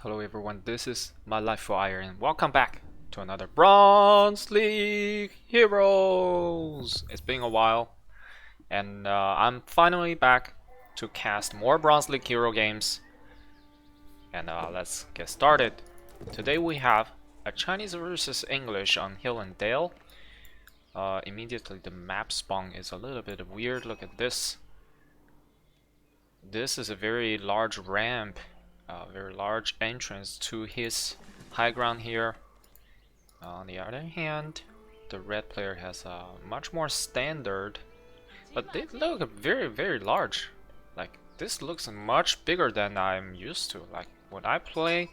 Hello everyone, this is my Life for Iron and welcome back to another Bronze League Heroes! It's been a while and I'm finally back to cast more Bronze League Hero games and let's get started. Today we have a Chinese versus English on Hill and Dale. Immediately the map spawn is a little bit weird. Look at this. This is a very large ramp. Very large entrance to his high ground here. On the other hand, the red player has a much more standard, but they look very large. Like this looks much bigger than I'm used to. Like when I play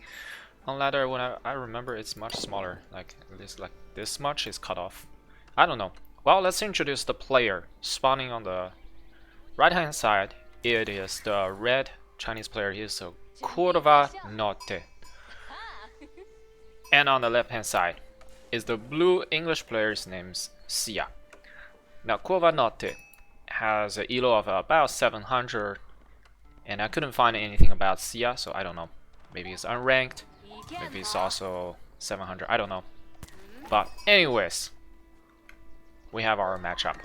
on ladder, when I remember it's much smaller. Like this much is cut off. I don't know. Well, let's introduce the player. Spawning on the right hand side, it is the red Chinese player. He's a Curva Notte. And on the left hand side is the blue English player's name's Sia. Now Curva Notte has an elo of about 700 and I couldn't find anything about Sia, so I don't know. Maybe it's unranked, maybe it's also 700, I don't know. But anyways, we have our matchup.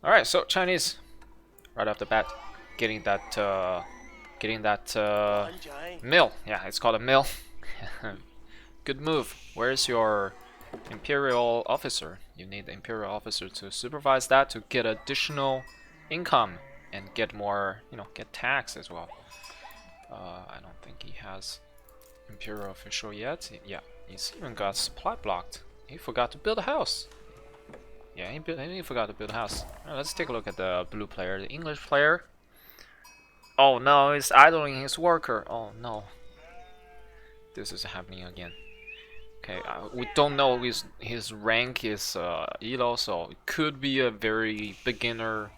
Alright, so Chinese right off the bat, getting that mill. Yeah, it's called a mill. Good move. Where's your imperial officer? You need the imperial officer to supervise that to get additional income and get more, get tax as well. I don't think he has imperial official yet. Yeah, he's even got supply blocked. He forgot to build a house. Yeah, he forgot to build a house. Right, let's take a look at the blue player, the English player. Oh no, he's idling his worker. Oh no. This is happening again. Okay, we don't know his rank is elo, so it could be a very beginner,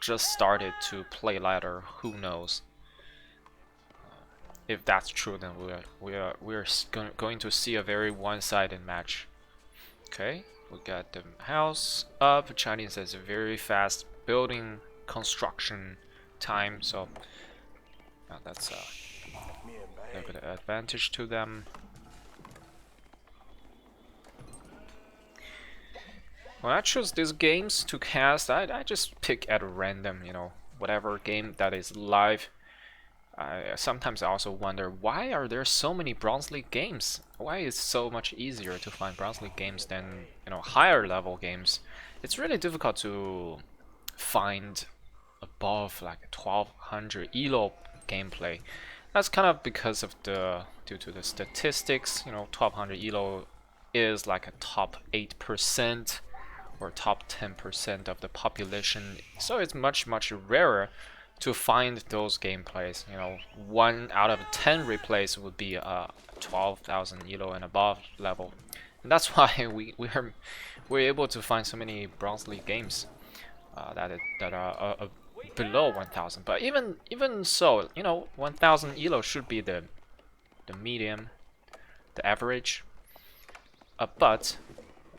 just started to play ladder. Who knows? If that's true, then we're going to see a very one-sided match. Okay. We got the house up. Chinese has a very fast building construction time, so that's a little bit of advantage to them. When I choose these games to cast, I just pick at random, whatever game that is live. Sometimes I also wonder, why are there so many Bronze League games? Why is it so much easier to find Bronze League games than higher level games? It's really difficult to find above like 1200 elo gameplay. That's kind of because of due to the statistics. 1200 elo is like a top 8% or top 10% of the population, so it's much rarer to find those gameplays. 1 out of 10 replays would be a 12,000 elo and above level, and that's why we're able to find so many Bronze League games that are below 1,000. But even so, 1,000 elo should be the medium, the average. But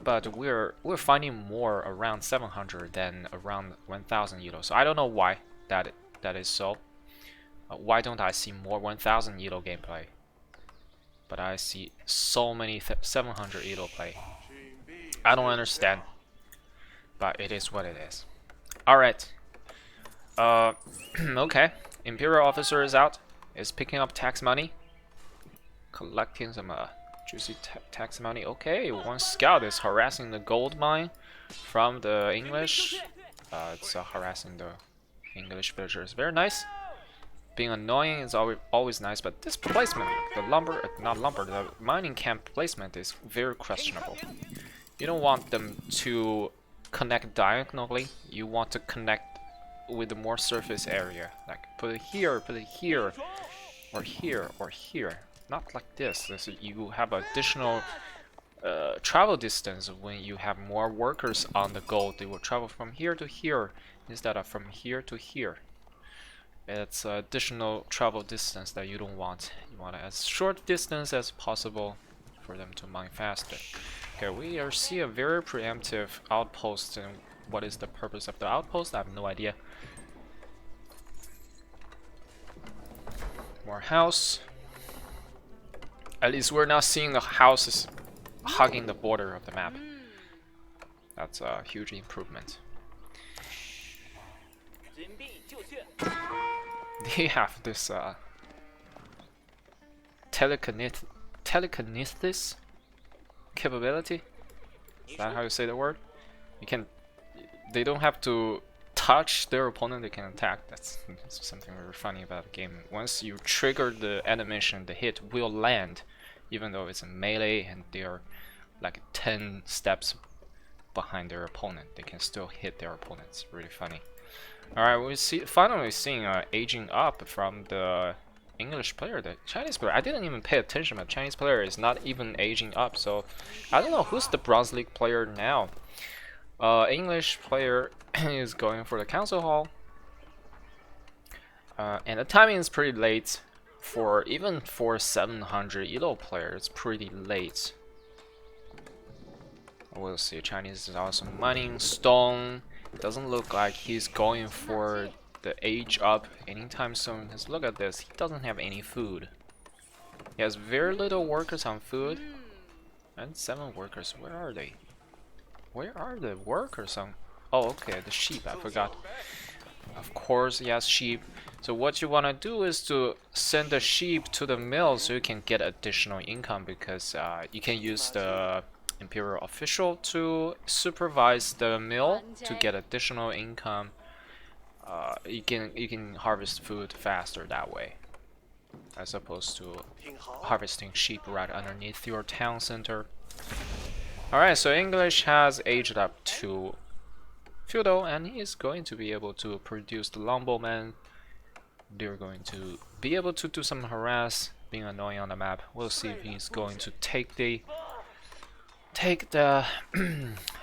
we're finding more around 700 than around 1,000 elo. So I don't know why that is so. Why don't I see more 1000 elo gameplay, but I see so many 700 elo play? I don't understand, but it is what it is. Alright, okay, imperial officer is out, is picking up tax money, collecting some juicy tax money. Okay, one scout is harassing the gold mine from the English. It's harassing the English villagers. Very nice. Being annoying is always nice, but this placement, the mining camp placement is very questionable. You don't want them to connect diagonally. You want to connect with the more surface area. Like put it here, or here, or here. Not like this. You have additional travel distance when you have more workers on the gold. They will travel from here to here instead of from here to here. It's additional travel distance that you don't want. You want as short distance as possible for them to mine faster. Okay, we see a very preemptive outpost, and what is the purpose of the outpost? I have no idea. more house. At least we're not seeing the houses hugging the border of the map. That's a huge improvement. They have this telekinesis capability. Is that how you say the word? They don't have to touch their opponent, they can attack. That's something very funny about the game. Once you trigger the animation, the hit will land, even though it's a melee and they're like 10 steps behind their opponent. They can still hit their opponents. Really funny. Alright, we finally seeing aging up from the English player. The Chinese player, I didn't even pay attention, but Chinese player is not even aging up. So I don't know who's the Bronze League player now. English player is going for the council hall, and the timing is pretty late for even for 700 elo player. It's pretty late. We'll see. Chinese is also mining stone. It doesn't look like he's going for the age up anytime soon. Because look at this, he doesn't have any food. He has very little workers on food, and 7 workers. Where are they? Where are the workers on? Oh, okay, the sheep, I forgot. Of course, yes, sheep. So what you want to do is to send the sheep to the mill so you can get additional income, because you can use the imperial official to supervise the mill to get additional income. You can harvest food faster that way, as opposed to harvesting sheep right underneath your town center. Alright, so English has aged up to feudal, and he is going to be able to produce the longbowmen. They're going to be able to do some harass, being annoying on the map. We'll see if he's going to take the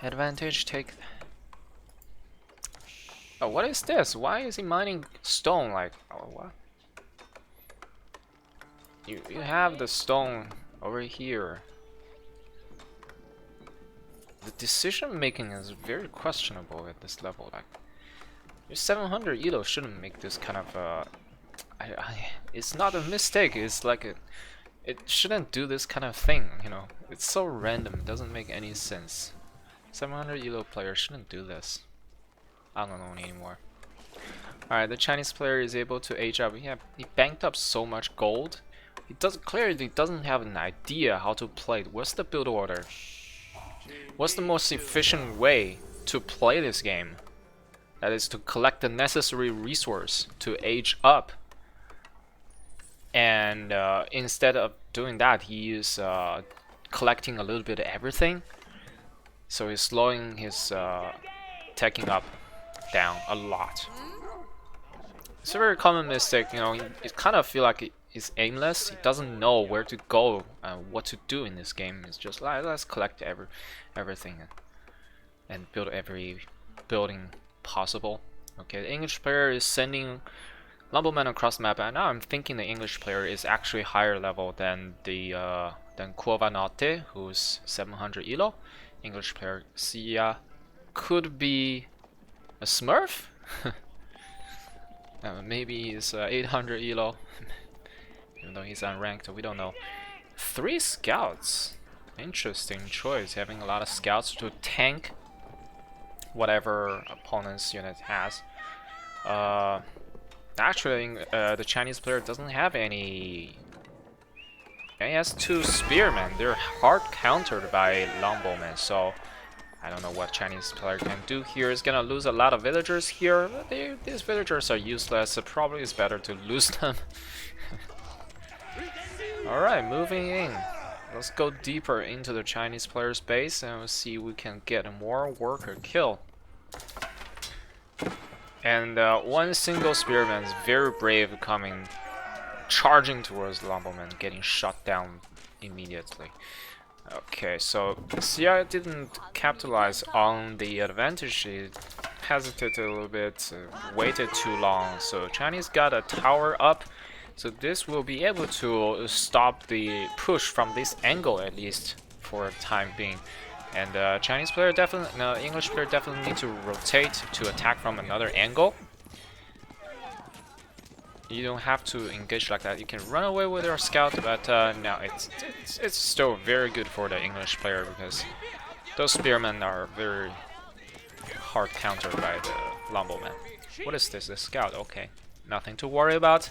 advantage. Oh, what is this? Why is he mining stone? Like, oh, what? You have the stone over here. The decision making is very questionable at this level. Like, your 700 elo shouldn't make this kind of it's not a mistake. It's like it shouldn't do this kind of thing. You know, it's so random. It doesn't make any sense. 700 elo player shouldn't do this. I don't know anymore. All right, the Chinese player is able to age up. He banked up so much gold. He clearly doesn't have an idea how to play. What's the build order? What's the most efficient way to play this game? That is to collect the necessary resource to age up. And instead of doing that, he is collecting a little bit of everything. So he's slowing his taking up down a lot. It's a very common mistake. You know, it kind of feel like he's aimless. He doesn't know where to go and what to do in this game. It's just like, let's collect everything and build every building possible. Okay, the English player is sending lumbermen across the map, and now I'm thinking the English player is actually higher level than the Cuovanote, who's 700 elo. English player Sia could be a Smurf. Maybe he's 800 elo. Even though he's unranked, we don't know. 3 scouts. Interesting choice, having a lot of scouts to tank whatever opponent's unit has. Actually, the Chinese player doesn't have any. He has 2 spearmen. They're hard countered by longbowmen, so I don't know what Chinese player can do here. He's gonna lose a lot of villagers here. But these villagers are useless, so probably it's better to lose them. Alright, moving in. Let's go deeper into the Chinese player's base and we'll see if we can get more worker kill. And one single spearman is very brave, coming, charging towards the longbowman, getting shot down immediately. Okay, so Sia didn't capitalize on the advantage. She hesitated a little bit, waited too long. So Chinese got a tower up. So this will be able to stop the push from this angle, at least for the time being. And Chinese player definitely, no, English player definitely need to rotate to attack from another angle. you don't have to engage like that. You can run away with your scout, but no, it's still very good for the English player because those spearmen are very hard countered by the Longbowman. What is this? A scout? Okay, nothing to worry about.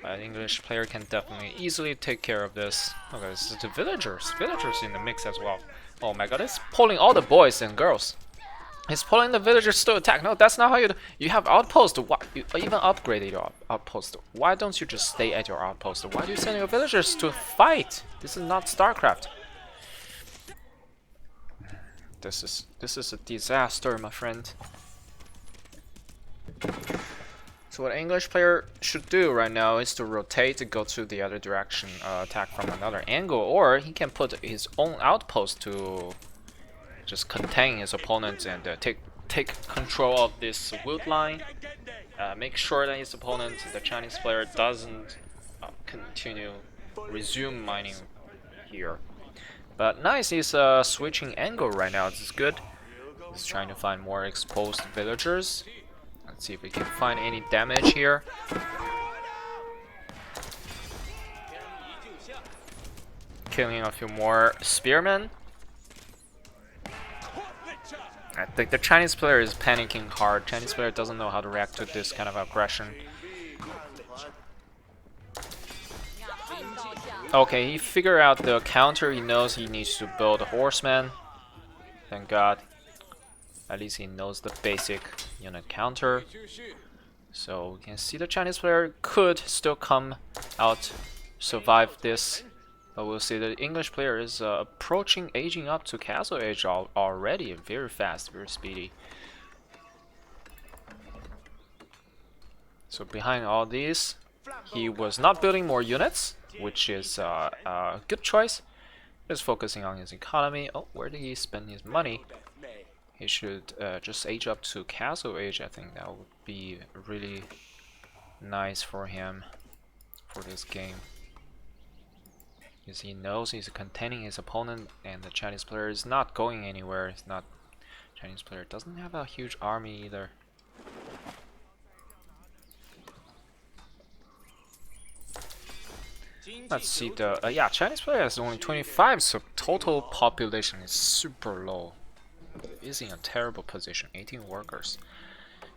An English player can definitely easily take care of this. Okay, this is the villagers in the mix as well. Oh my god, it's pulling all the boys and girls. It's pulling the villagers to attack. No, that's not how you do. You have outpost. Why you even upgraded your outpost? Why don't you just stay at your outpost? Why do you send your villagers to fight? This is not Starcraft. This is a disaster, my friend. So what an English player should do right now is to rotate to go to the other direction, attack from another angle, or he can put his own outpost to just contain his opponent and take control of this wood line. Make sure that his opponent, the Chinese player, doesn't resume mining here. But nice, he's switching angle right now. This is good. He's trying to find more exposed villagers. Let's see if we can find any damage here. Killing a few more spearmen. I think the Chinese player is panicking hard. Chinese player doesn't know how to react to this kind of aggression. Okay, he figured out the counter. He knows he needs to build a horseman. Thank God. At least he knows the basic unit counter. So we can see the Chinese player could still come out, survive this. But we'll see the English player is approaching aging up to castle age already. Very fast, very speedy. So behind all these, he was not building more units, which is a good choice. He's focusing on his economy. Oh, where did he spend his money? He should just age up to castle age. I think that would be really nice for him for this game. Because he knows he's containing his opponent and the Chinese player is not going anywhere. It's not Chinese player doesn't have a huge army either. Let's see the yeah, Chinese player has only 25, so total population is super low. Is in a terrible position. 18 workers.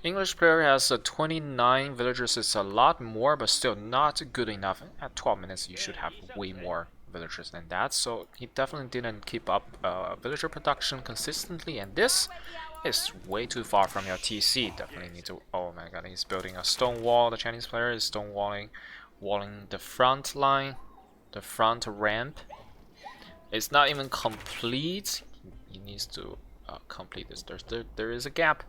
English player has 29 villagers. It's a lot more, but still not good enough. At 12 minutes, you should have way more villagers than that. So he definitely didn't keep up villager production consistently, and this is way too far from your TC. Definitely need to. Oh my God, he's building a stone wall. The Chinese player is stone walling the front line, the front ramp. It's not even complete. He needs to complete this. There is a gap.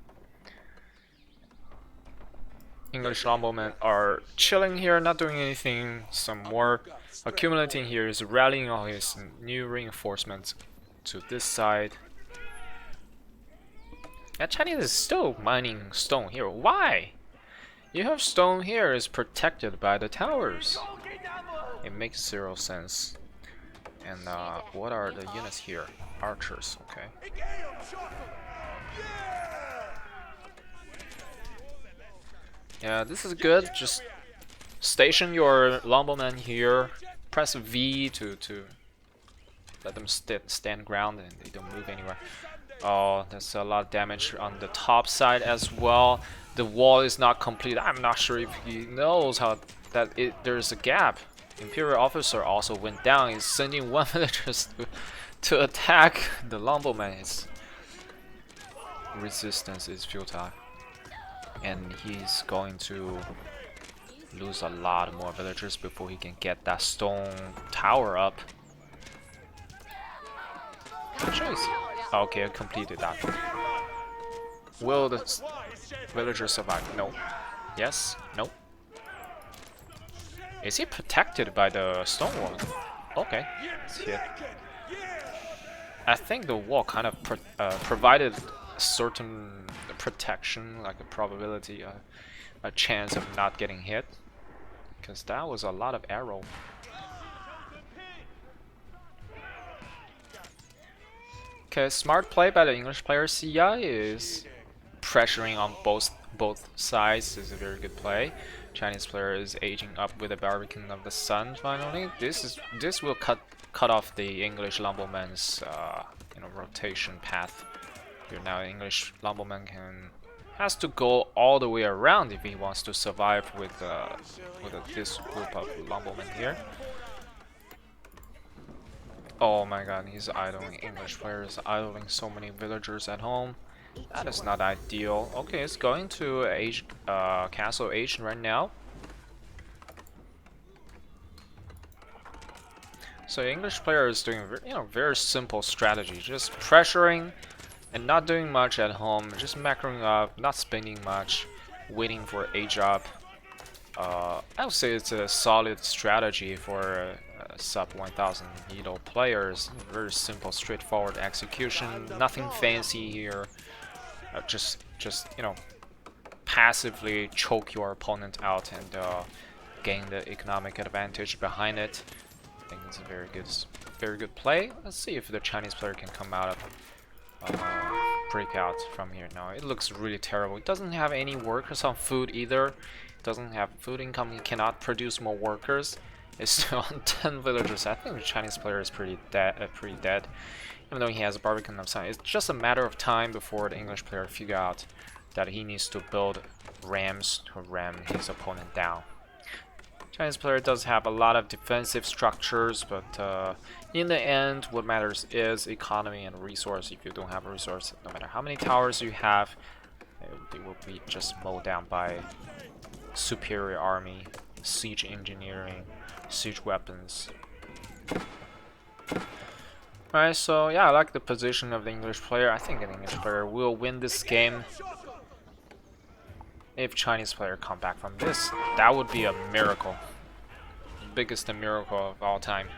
English Longbowmen are chilling here, not doing anything. Some more accumulating here is rallying all his new reinforcements to this side. And Chinese is still mining stone here. Why? You have stone here is protected by the towers. It makes zero sense. And what are the units here? Archers, okay. Yeah, this is good. Just station your Longbowmen here. Press V to let them stand ground and they don't move anywhere. Oh, there's a lot of damage on the top side as well. The wall is not complete. I'm not sure if he knows how that there's a gap. Imperial officer also went down. He's sending one villager to attack the Longbowman. His resistance is futile, and he's going to lose a lot more villagers before he can get that stone tower up. Okay, I completed that. Will the villagers survive? No. Yes. No. Is he protected by the stone wall? Okay. Let's hit. I think the wall kind of provided certain protection, like a probability, a chance of not getting hit, because that was a lot of arrow. Okay, smart play by the English player. CI is pressuring on both sides is a very good play. Chinese player is aging up with a Barbican of the Sun. Finally, this will cut off the English Lumbleman's rotation path. Here now, English Lumbleman has to go all the way around if he wants to survive with this group of Lumblemen here. Oh my god, he's idling. English player is idling so many villagers at home. That is not ideal. Okay, it's going to Castle H right now. So the English player is doing very simple strategy, just pressuring and not doing much at home, just macroing up, not spending much, waiting for age up. I would say it's a solid strategy for sub 1000 Edo players. Very simple, straightforward execution, nothing fancy here. Just passively choke your opponent out and gain the economic advantage behind it. I think it's a very good play. Let's see if the Chinese player can come out of breakout from here. No, it looks really terrible. It doesn't have any workers on food either. It doesn't have food income. He cannot produce more workers. It's still on 10 villagers. I think the Chinese player is pretty dead. Even though he has a Barbican of Sun, it's just a matter of time before the English player figure out that he needs to build rams to ram his opponent down. Chinese player does have a lot of defensive structures, but in the end, what matters is economy and resource. If you don't have a resource, no matter how many towers you have, they will be just mowed down by superior army, siege engineering, siege weapons. Alright, so yeah, I like the position of the English player. I think an English player will win this game. If Chinese player come back from this, that would be a miracle. Biggest miracle of all time.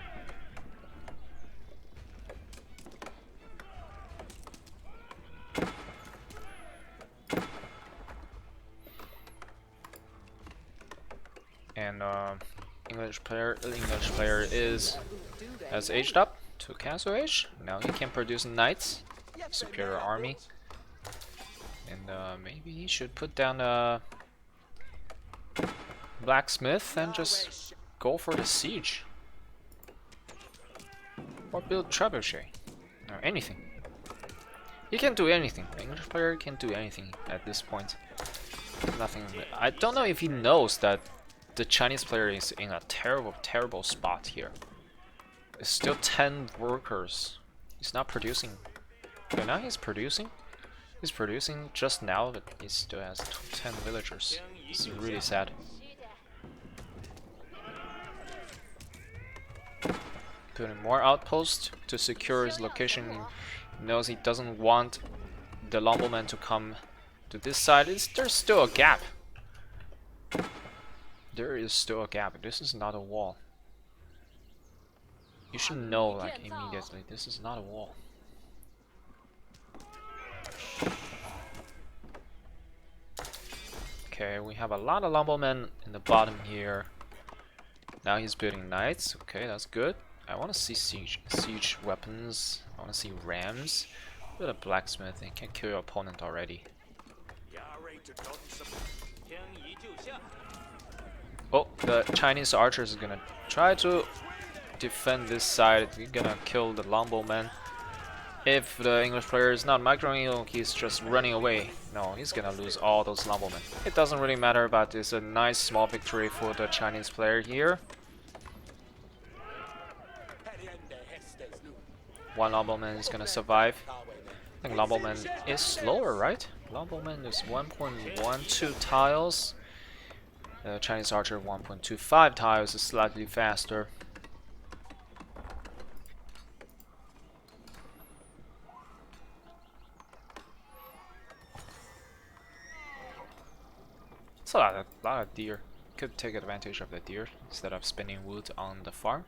And English player has aged up to Castle Age. Now he can produce knights, superior army. And maybe he should put down a blacksmith and just go for the siege. Or build trebuchet. Or anything. He can do anything. The English player can do anything at this point. Nothing. I don't know if he knows that the Chinese player is in a terrible spot here. It's still 10 workers. He's not producing. Okay, now he's producing. He's producing just now, but he still has 10 villagers. It's really sad. Putting more outposts to secure his location. He knows he doesn't want the Lumbleman to come to this side. There's still a gap. There is still a gap. This is not a wall. You should know, like, immediately. This is not a wall. Okay, we have a lot of Lumblemen in the bottom here. Now he's building knights. Okay, that's good. I want to see siege weapons. I want to see rams. Build a blacksmith and can kill your opponent already. Oh, the Chinese archers is gonna try to defend this side. He's gonna kill the Lumbleman. If the English player is not microing, he's just running away. No, he's gonna lose all those Lumblemen. It doesn't really matter, but it's a nice small victory for the Chinese player here. One Lumbleman is gonna survive. I think Lumbleman is slower, right? Lumbleman is 1.12 tiles. The Chinese archer 1.25 tiles is slightly faster. It's a lot of deer. Could take advantage of the deer instead of spending wood on the farm.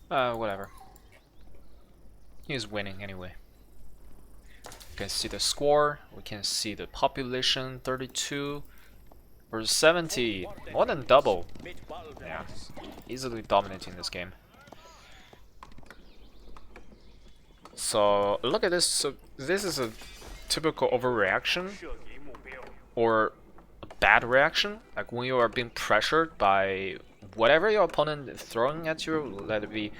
Whatever. He's winning anyway. We can see the score. We can see the population 32 versus 70. More than double. Yeah, easily dominating this game. So look at this. So this is a typical overreaction or a bad reaction, like when you are being pressured by whatever your opponent is throwing at you, let it be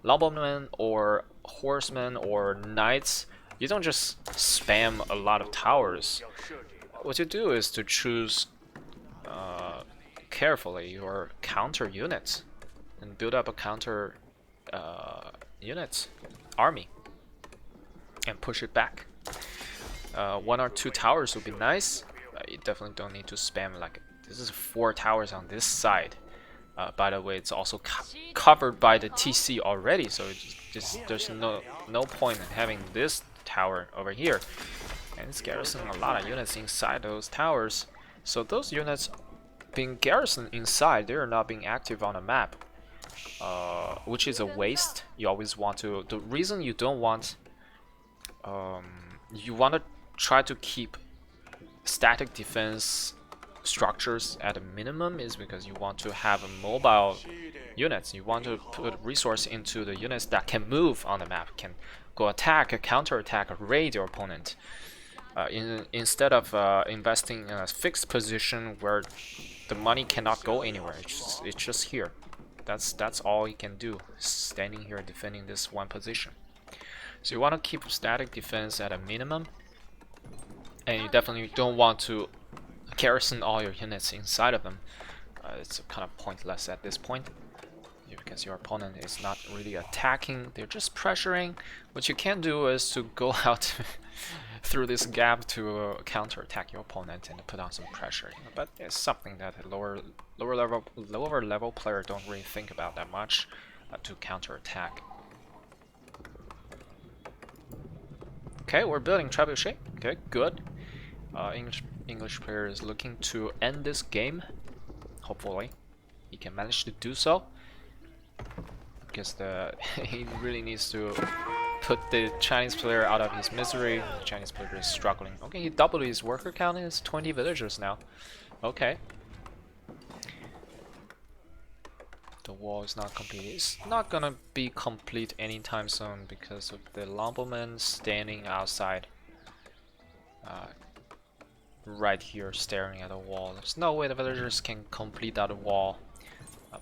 lumbermen or horsemen or knights, you don't just spam a lot of towers. What you do is to choose carefully your counter units and build up a counter units army and push it back. 1 or 2 towers would be nice. You definitely don't need to spam like this is 4 towers on this side. By the way, it's also covered by the TC already, so there's no point in having this tower over here. And it's garrisoning a lot of units inside those towers. So those units being garrisoned inside, they are not being active on the map, which is a waste. You always want to. The reason you don't want, you want to try to keep static defense structures at a minimum is because you want to have a mobile units. You want to put resource into the units that can move on the map, can go attack, counter attack, raid your opponent. Instead of investing in a fixed position where the money cannot go anywhere, it's just here. That's all you can do, standing here defending this one position. So you want to keep static defense at a minimum, and you definitely don't want to garrison all your units inside of them. It's kind of pointless at this point because your opponent is not really attacking, they're just pressuring. What you can do is to go out through this gap to counter attack your opponent and put on some pressure. But it's something that a lower level player don't really think about that much, to counter attack. Okay, we're building trebuchet. Okay, good. English player is looking to end this game. Hopefully, he can manage to do so. Because he really needs to put the Chinese player out of his misery. The Chinese player is struggling. Okay, he doubled his worker count. It's 20 villagers now. Okay. The wall is not complete. It's not gonna be complete anytime soon because of the lumbermen standing outside. Right here, staring at the wall. There's no way the villagers can complete that wall.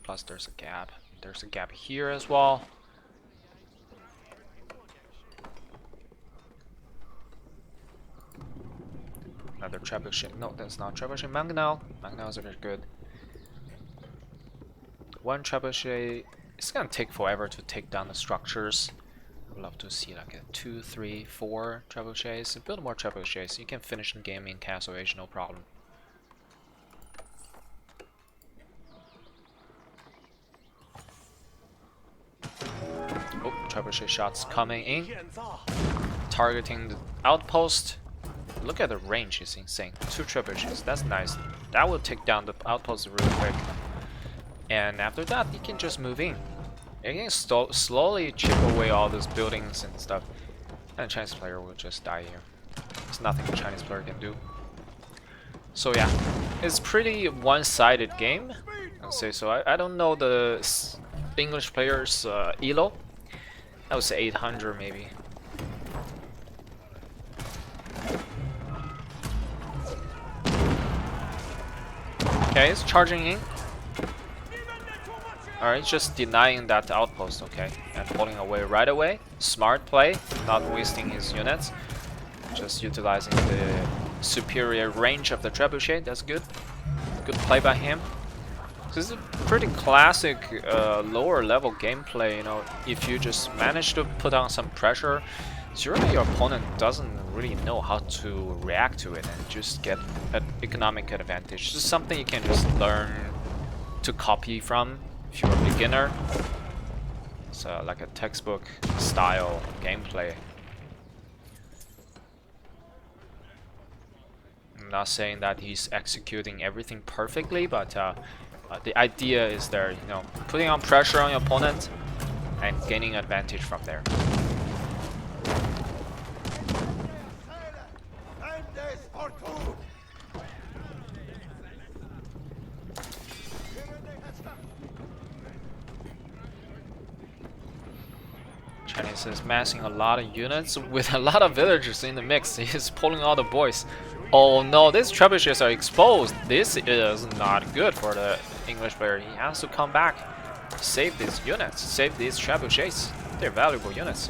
Plus, there's a gap. There's a gap here as well. Another trebuchet. No, that's not trebuchet. Mangonel. Mangonels are good. One trebuchet. It's gonna take forever to take down the structures. I'd love to see like a 2, 3, 4 trebuchets. Build more trebuchets. You can finish the game in Castle Age, no problem. Oh, trebuchet shots coming in. Targeting the outpost. Look at the range, it's insane. 2 trebuchets, that's nice. That will take down the outpost really quick. And after that, you can just move in. You can slowly chip away all those buildings and stuff. And the Chinese player will just die here. There's nothing the Chinese player can do. So yeah, it's pretty one-sided game, I'll say so. I don't know the English player's elo. I would say 800 maybe. Okay, it's charging in. Alright, just denying that outpost, okay, and pulling away right away. Smart play, not wasting his units. Just utilizing the superior range of the trebuchet, that's good. Good play by him. This is a pretty classic lower level gameplay, you know, if you just manage to put on some pressure, usually your opponent doesn't really know how to react to it and just get an economic advantage. This is something you can just learn to copy from if you're a beginner. It's like a textbook style gameplay. I'm not saying that he's executing everything perfectly, but the idea is there, you know, putting on pressure on your opponent and gaining advantage from there. Chinese is massing a lot of units with a lot of villagers in the mix. He's pulling all the boys. Oh no, these trebuchets are exposed. This is not good for the English player. He has to come back, save these units, save these trebuchets. They're valuable units.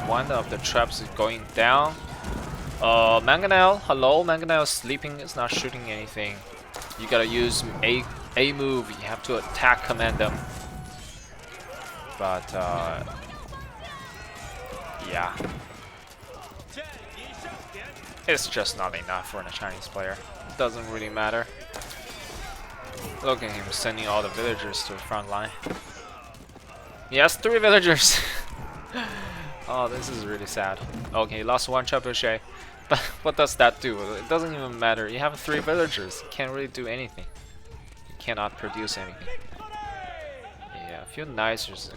One of the traps is going down. Mangonel, hello, Mangonel is sleeping, it's not shooting anything. You gotta use a move, you have to attack command them. But yeah. It's just not enough for the Chinese player. It doesn't really matter. Look at him sending all the villagers to the front line. He has 3 villagers. Oh, this is really sad. Okay, lost 1 trebuchet. But what does that do? It doesn't even matter. You have 3 villagers. You can't really do anything. You cannot produce anything. Yeah, a few knights just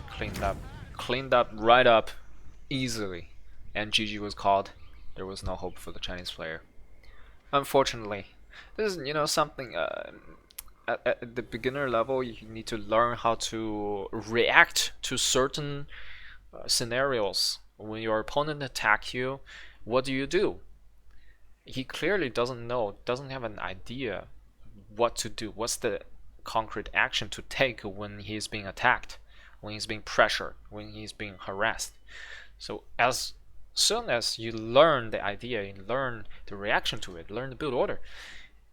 cleaned up right up easily, and GG was called. There was no hope for the Chinese player. Unfortunately, this is something. At the beginner level, you need to learn how to react to certain scenarios. When your opponent attack you, what do? He clearly doesn't know, doesn't have an idea what to do. What's the concrete action to take when he's being attacked, when he's being pressured, when he's being harassed. So as soon as you learn the idea, you learn the reaction to it, learn the build order,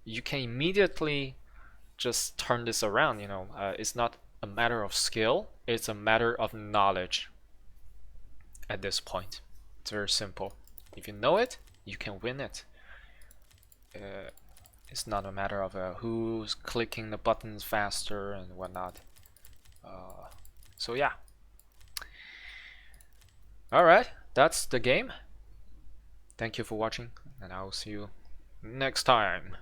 you can immediately just turn this around. It's not a matter of skill, it's a matter of knowledge at this point. It's very simple. If you know it, you can win it. It's not a matter of who's clicking the buttons faster and whatnot. So yeah. Alright, that's the game. Thank you for watching, and I will see you next time.